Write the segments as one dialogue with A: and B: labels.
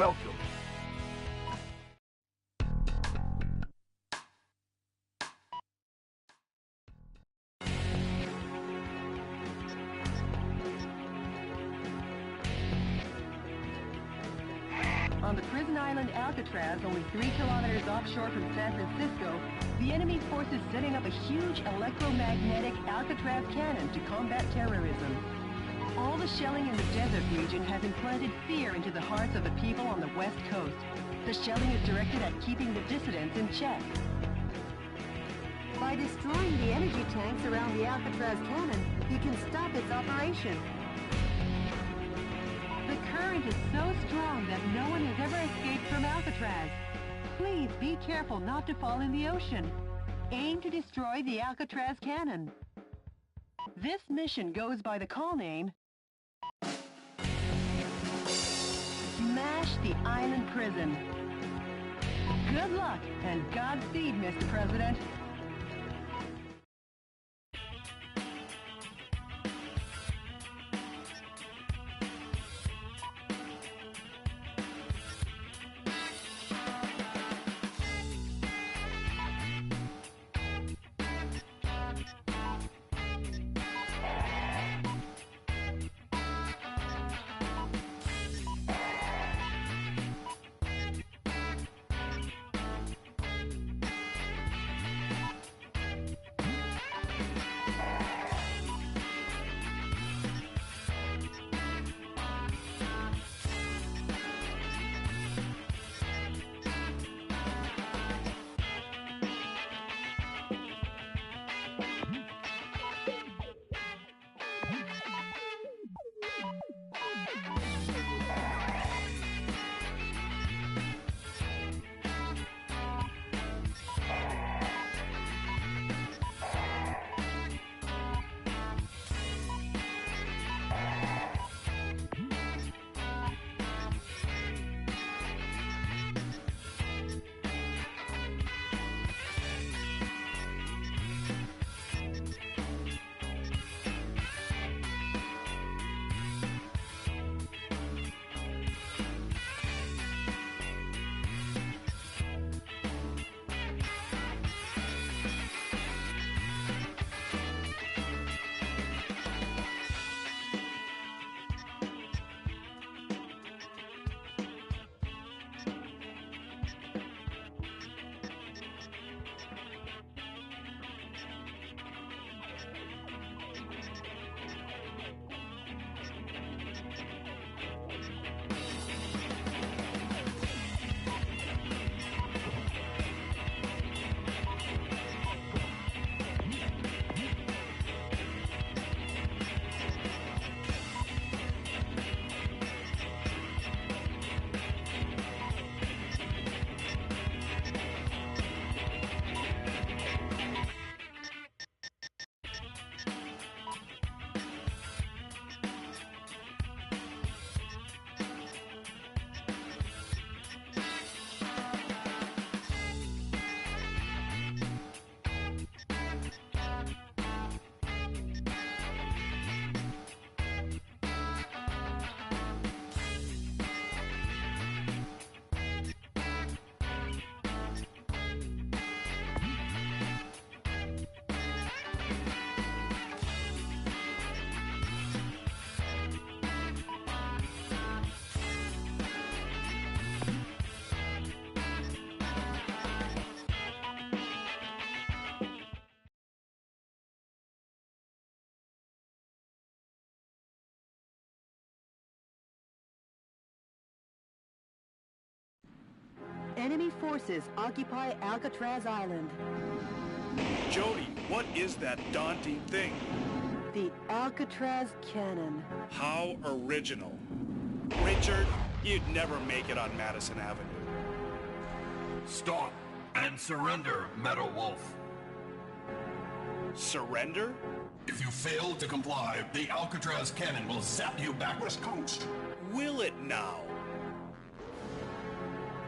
A: welcome.
B: On the prison island Alcatraz, only 3 kilometers offshore from San Francisco, the enemy force is setting up a huge electromagnetic Alcatraz cannon to combat terrorism. All the shelling in the desert region has implanted fear into the hearts of the people on the west coast. The shelling is directed at keeping the dissidents in check. By destroying the energy tanks around the Alcatraz cannon, you can stop its operation. The current is so strong that no one has ever escaped from Alcatraz. Please be careful not to fall in the ocean. Aim to destroy the Alcatraz cannon. This mission goes by the call name Smash the Island Prison. Good luck and Godspeed, Mr. President. Enemy forces occupy Alcatraz Island.
C: Jody, what is that daunting thing?
B: The Alcatraz Cannon.
C: How original. Richard, you'd never make it on Madison Avenue.
A: Stop and surrender, Meadow Wolf.
C: Surrender?
A: If you fail to comply, the Alcatraz cannon will zap you back west coast.
C: Will it now?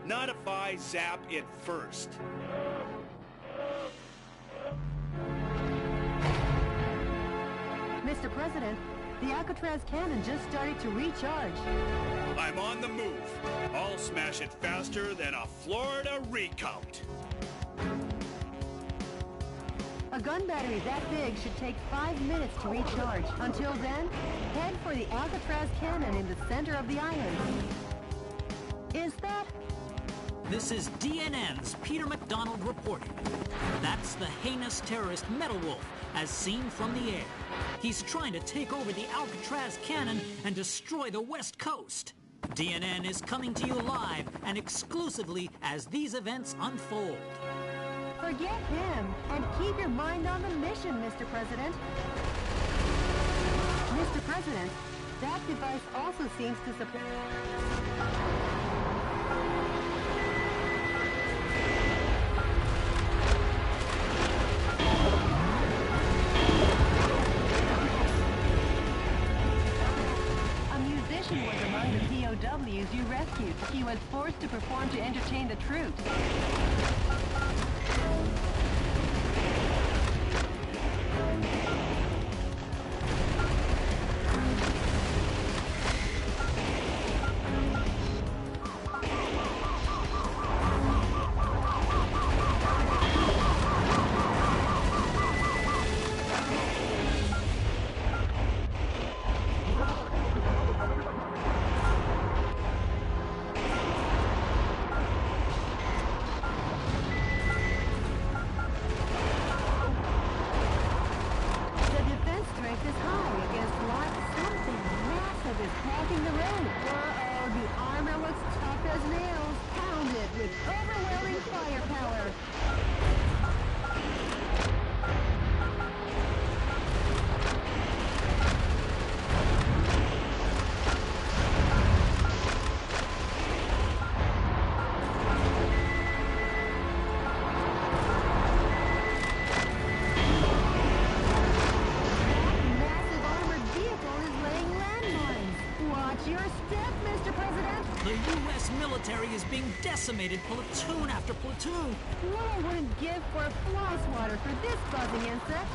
C: Not if I zap it first.
B: Mr. President, The Alcatraz cannon just started to recharge.
C: I'm on the move. I'll smash it faster than a Florida recount.
B: A gun battery that big should take 5 minutes to recharge. Until then, head for the Alcatraz cannon in the center of the island. Is that...
D: This is DNN's Peter McDonald reporting. That's the heinous terrorist Metal Wolf, as seen from the air. He's trying to take over the Alcatraz cannon and destroy the West Coast. DNN is coming to you live and exclusively as these events unfold.
B: Forget him, and keep your mind on the mission, Mr. President. Mr. President, that device also seems to support... A musician was among the POWs you rescued. He was forced to perform to entertain the troops.
D: Is being decimated platoon after platoon.
B: What I wouldn't give for a fly swatter for this buzzing insect.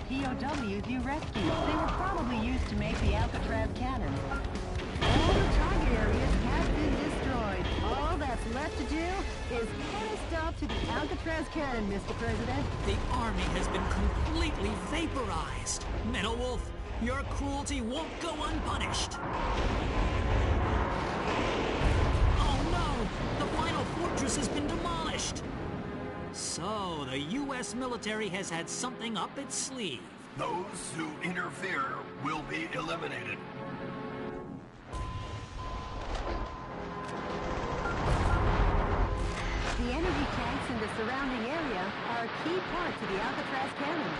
B: POWs you rescued. They were probably used to make the Alcatraz cannon. All the target areas have been destroyed. All that's left to do is put a stop to the Alcatraz cannon, Mr. President.
D: The army has been completely vaporized. Metal Wolf, your cruelty won't go unpunished. Oh no! The final fortress has been demolished. So, the U.S. military has had something up its sleeve.
A: Those who interfere will be eliminated.
B: The energy tanks in the surrounding area are a key part to the Alcatraz cannon.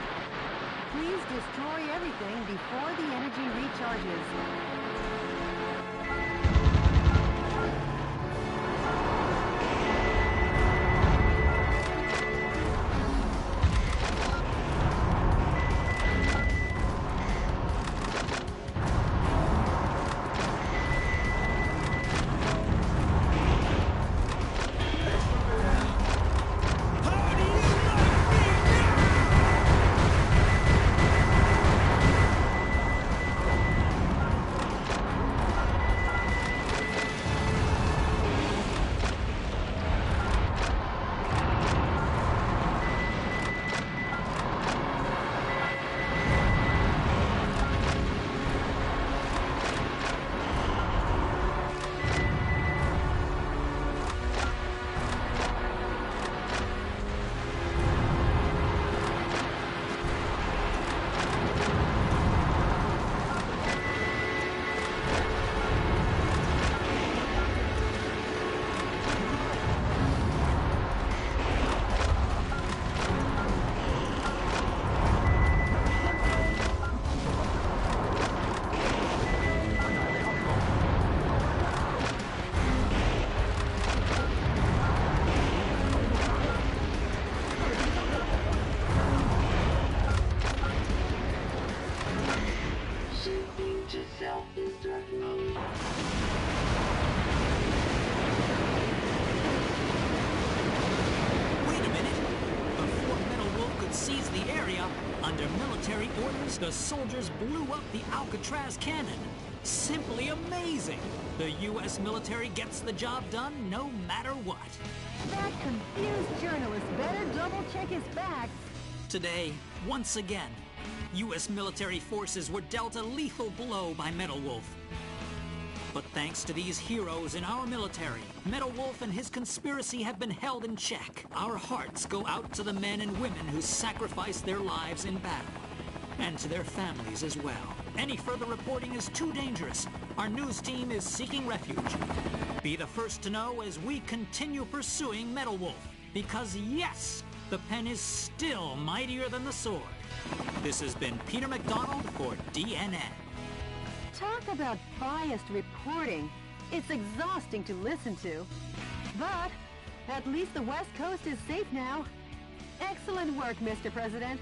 B: Please destroy everything before the energy recharges.
D: under military orders, the soldiers blew up the Alcatraz cannon. Simply amazing! The U.S. military gets the job done no matter what.
B: That confused journalist better double-check his facts.
D: Today, once again, U.S. military forces were dealt a lethal blow by Metal Wolf. But thanks to these heroes in our military, Metal Wolf and his conspiracy have been held in check. Our hearts go out to the men and women who sacrificed their lives in battle, and to their families as well. Any further reporting is too dangerous. Our news team is seeking refuge. Be the first to know as we continue pursuing Metal Wolf, because yes, the pen is still mightier than the sword. This has been Peter McDonald for DNN.
B: Talk about biased reporting. It's exhausting to listen to. But at least the West Coast is safe now. Excellent work, Mr. President.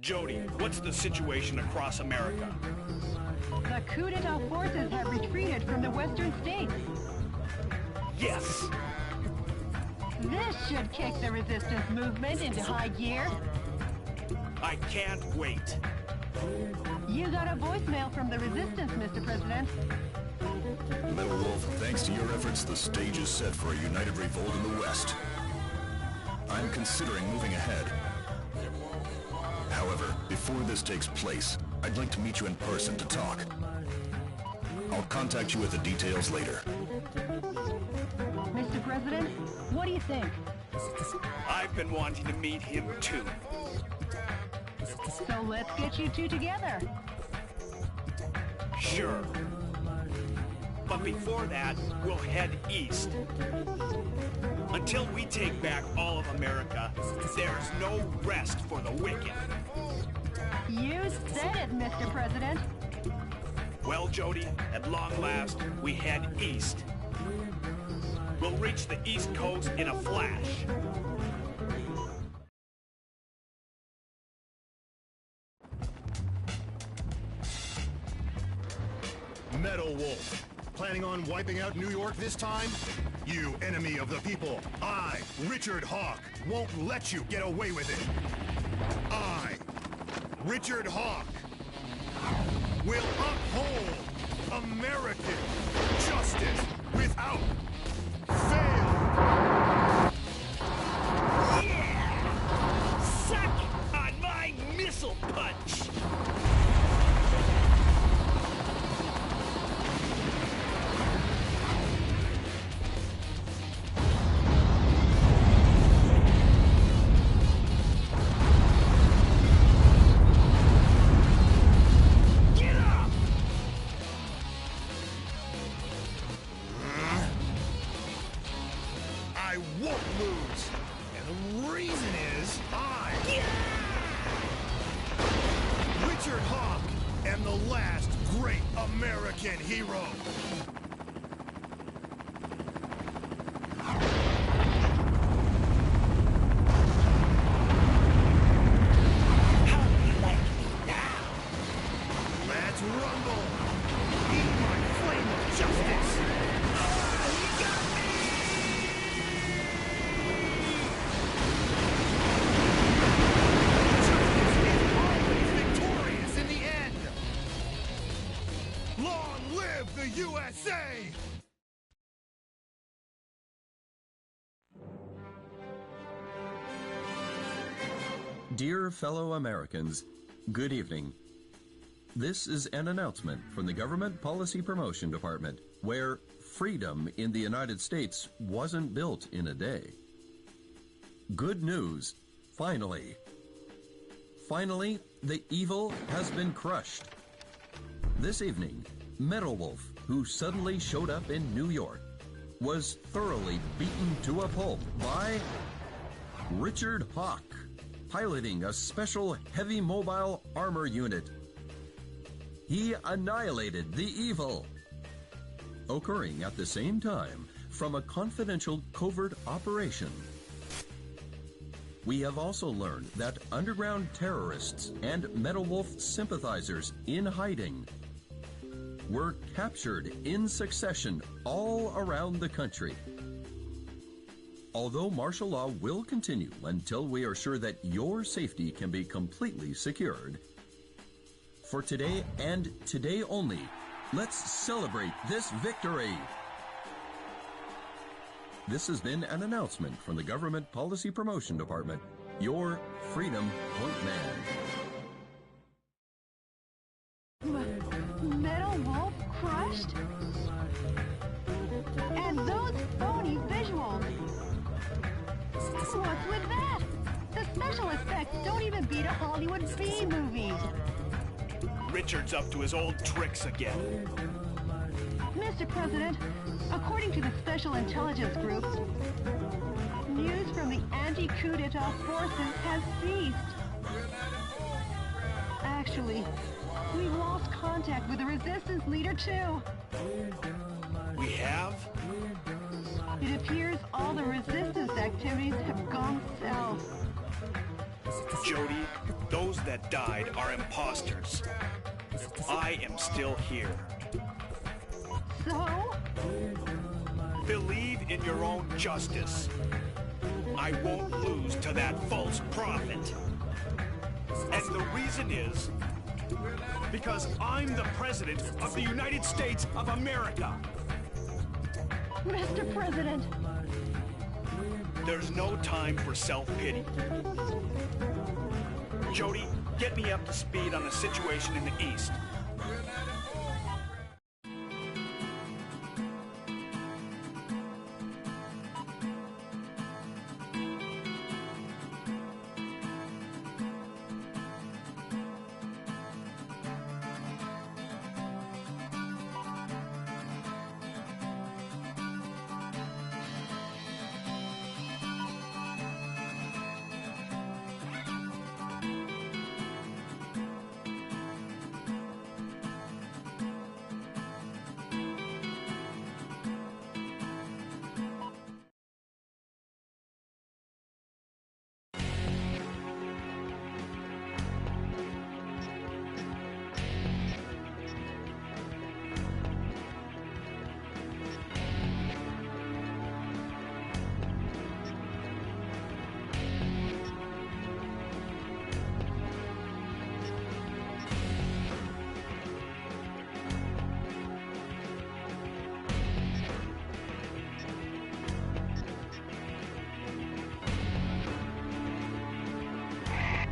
C: Jody, what's the situation across America?
B: The coup d'etat forces have retreated from the western states.
C: Yes!
B: This should kick the resistance movement into high gear.
C: I can't wait.
B: You got a voicemail from the resistance, Mr. President.
A: Metal Wolf, thanks to your efforts, the stage is set for a united revolt in the West. I'm considering moving ahead. However, before this takes place, I'd like to meet you in person to talk. I'll contact you with the details later.
B: Mr. President, what do you think?
C: I've been wanting to meet him too.
B: So let's get you two together.
C: Sure. But before that, we'll head east. Until we take back all of America, there's no rest for the wicked.
B: You said it, Mr. President.
C: Well, Jody, at long last, we head east. We'll reach the East Coast in a flash.
E: Metal Wolf. Planning on wiping out New York this time? You enemy of the people, I, Richard Hawk, won't let you get away with it. I, Richard Hawk, will uphold American justice without fail.
C: Yeah! Suck on my missile punch!
E: I won't lose. And the reason is Richard Hawk am the last great American hero.
C: How do you like me now?
E: Let's rumble. Eat my flame of justice.
C: You got me!
E: Justice is always victorious in the end. Long live the USA!
F: Dear fellow Americans, good evening. This is an announcement from the Government Policy Promotion Department, where freedom in the United States wasn't built in a day. Good news, finally. Finally, the evil has been crushed. This evening, Metal Wolf, who suddenly showed up in New York, was thoroughly beaten to a pulp by Richard Hawk, piloting a special heavy mobile armor unit. He annihilated the evil. Occurring at the same time from a confidential covert operation. We have also learned that underground terrorists and Metal Wolf sympathizers in hiding were captured in succession all around the country. Although martial law will continue until we are sure that your safety can be completely secured, for today and today only, let's celebrate this victory. This has been an announcement from the Government Policy Promotion Department, your Freedom Point Man.
B: Metal Wolf crushed? And those phony visuals! What's with that? The special effects don't even beat a Hollywood B movie.
C: Richard's up to his old tricks again.
B: Mr. President, according to the Special Intelligence Group, news from the anti-coup d'etat forces has ceased. Actually, we've lost contact with the resistance leader too.
C: We have?
B: It appears all the resistance activities have gone south.
C: Jody, those that died are imposters. I am still here.
B: So?
C: Believe in your own justice. I won't lose to that false prophet. And the reason is because I'm the President of the United States of America.
B: Mr. President.
C: There's no time for self-pity. Jody, get me up to speed on the situation in the East.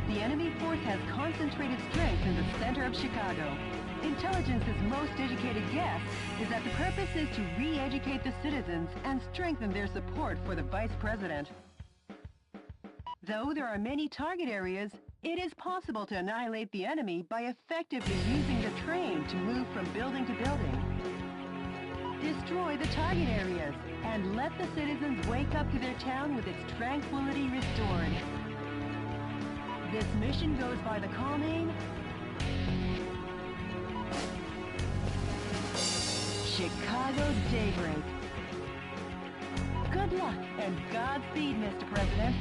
B: The enemy force has concentrated strength in the center of Chicago. Intelligence's most educated guess is that the purpose is to re-educate the citizens and strengthen their support for the vice president. Though there are many target areas, it is possible to annihilate the enemy by effectively using the train to move from building to building. Destroy the target areas and let the citizens wake up to their town with its tranquility restored. This mission goes by the call name Chicago's Daybreak. Good luck and Godspeed, Mr. President.